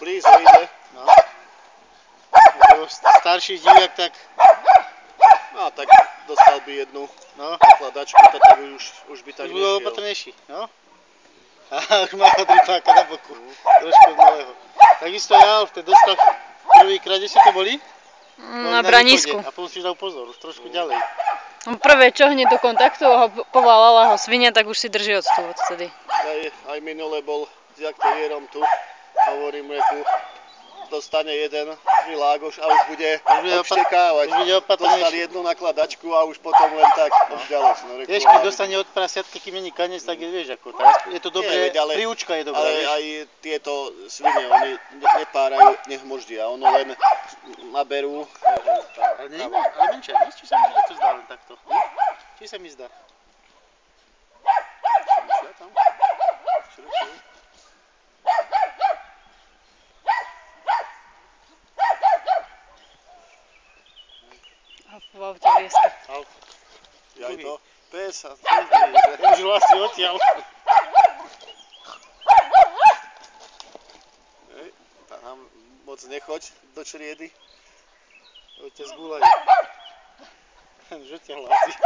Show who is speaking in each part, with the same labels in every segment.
Speaker 1: blízo ide.
Speaker 2: No. Starší divák tak...
Speaker 1: No tak dostal by jednu nakladačku, to tak už by tak
Speaker 2: už budol
Speaker 1: nešiel.
Speaker 2: opatrnejší, no. A už má dripáka na boku, trošku od malého. Takisto ja už dostal prvýkrát, kde si to boli?
Speaker 3: Na Branísku.
Speaker 2: A potom si dal pozor, už trošku ďalej.
Speaker 3: Prvé čo, hneď do kontaktu ho povalala ho svinia, tak už si drží odstup odtedy.
Speaker 1: Aj minule bol s aktérom tu, hovorím reku, dostane jeden Milágoš a už bude obštekávať. Dostal jednu nakladačku a už potom len tak ďalej.
Speaker 2: Vieš, keď dostane od prasiatka, kým není kanec, tak vieš ako. Je to dobré, príučka je dobrá.
Speaker 1: Ale aj tieto svine, oni nepárajú, nehmoždia, ono len naberú.
Speaker 2: Ale menšia, či sa mi to zdá len takto? Či sa mi zdá?
Speaker 3: V aute vrieska.
Speaker 1: Jaj to, pes a
Speaker 2: už vlastne odtiaľ.
Speaker 1: Tam moc nechoď do čriedy.
Speaker 2: Ťa zgúľajú. Že ťa hlási.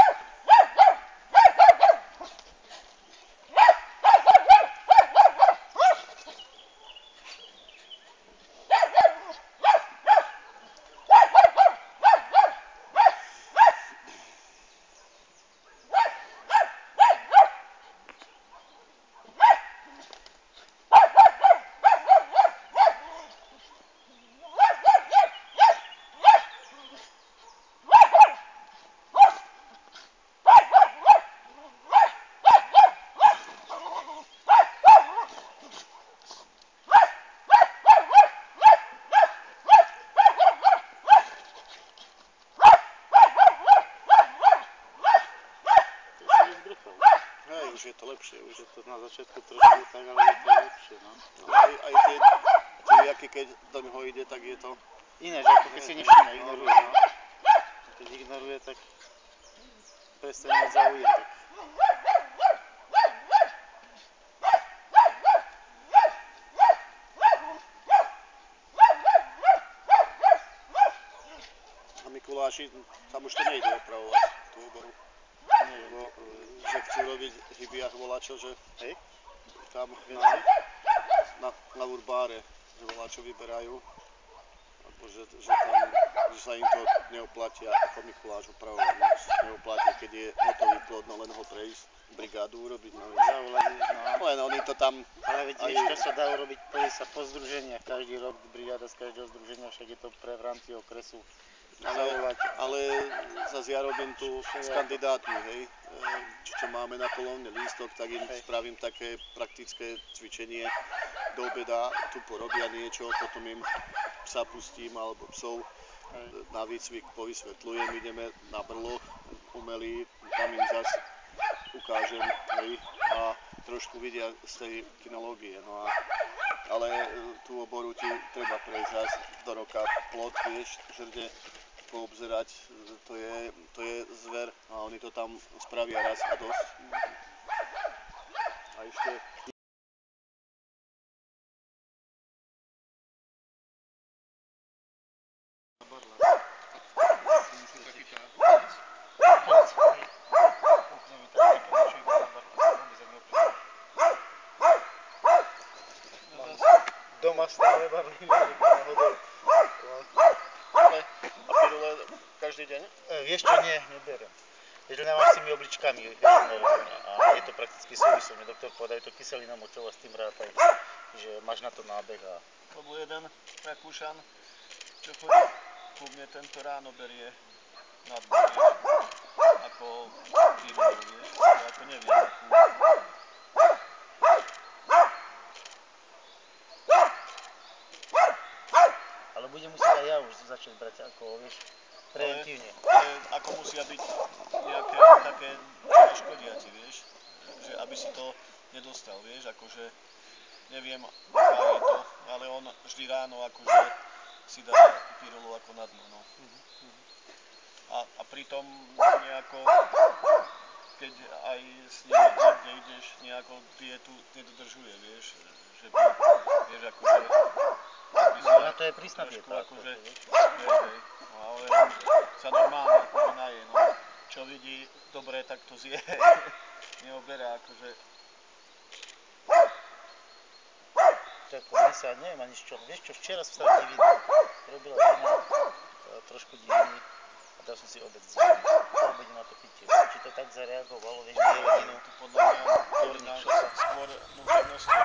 Speaker 1: Už je to lepšie, už je to
Speaker 2: na začiatku trošku tak, ale je to lepšie, no.
Speaker 1: Aj tie jaky, keď do neho ide, tak je to...
Speaker 2: Iné, že ako keď si nevšimne, ignoruje, no. Keď ignoruje, tak prestane mať záujem, tak...
Speaker 1: A Mikuláši, tam už to nejde opravovať, tú oboru. Lebo, že chcú robiť chyby a voláčo, že hej, tam na urbáre, že voláčo vyberajú, alebo že sa im to neoplatí ako Mikuláš opravovať, neoplatí, keď je hotový plod, no len ho prejsť, brigádu urobiť, no len oni to tam...
Speaker 2: Ale veď ešte sa dá urobiť, povie sa po združeniach, každý rok brigáda z každého združenia, však je to v rámci okresu.
Speaker 1: Ale zase ja robím tu s kandidátmi, hej, čo máme na kolónne lístok, tak im spravím také praktické cvičenie do obeda, tu porobia niečo, potom im psa pustím alebo psov na výcvik povysvetľujem, ideme na brloch umelý, tam im zase ukážem, hej, a trošku vidia z tej kinológie, no a ale tú oboru ti treba prejsť zase do roka plot, vieš, žrde poobzerať, to je zver a oni to tam spravia raz a dosť. A ešte...
Speaker 2: Doma stále barlí náhodou.
Speaker 1: A pirule každý deň?
Speaker 2: Vieš čo, nie, neberiem. Vieš, len máš s tými obličkami a je to prakticky súvislé. Mne doktor povedal, je to kyselina močová, s tým rátaj, že máš na to nábeh a...
Speaker 1: To bol jeden Rakúšan, čo chodí ku mne tento ráno berie nadbor, ako pirulu, vieš, ja ako neviem,
Speaker 2: Ale budem musieť aj ja už začať brať ako, vieš, preventívne.
Speaker 1: Ale ako musia byť nejaké také, čo neškodia ti, vieš, že aby si to nedostal, vieš, akože neviem, aká je to, ale on vždy ráno akože si dá pirulu ako na dno, no. A pritom nejako, keď aj s ním niekde ideš, nejako dietu nedodržuje, vieš, že by, vieš, akože
Speaker 2: Na to je prísna
Speaker 4: trošku
Speaker 2: dieta.
Speaker 4: akože, hej, no ale on sa normálne akože naje, no. Čo vidí dobre, tak to zje. Neoberá akože.
Speaker 2: Tak dnes sa neviem ani z čoho. Vieš čo, včera som sa divil. Robila žena trošku divný a dal som si obed z divný. Po obede ma to chytilo. Či to tak zareagovalo, vieš, nie hodinu.
Speaker 4: To podľa mňa skôr, skôr možnosti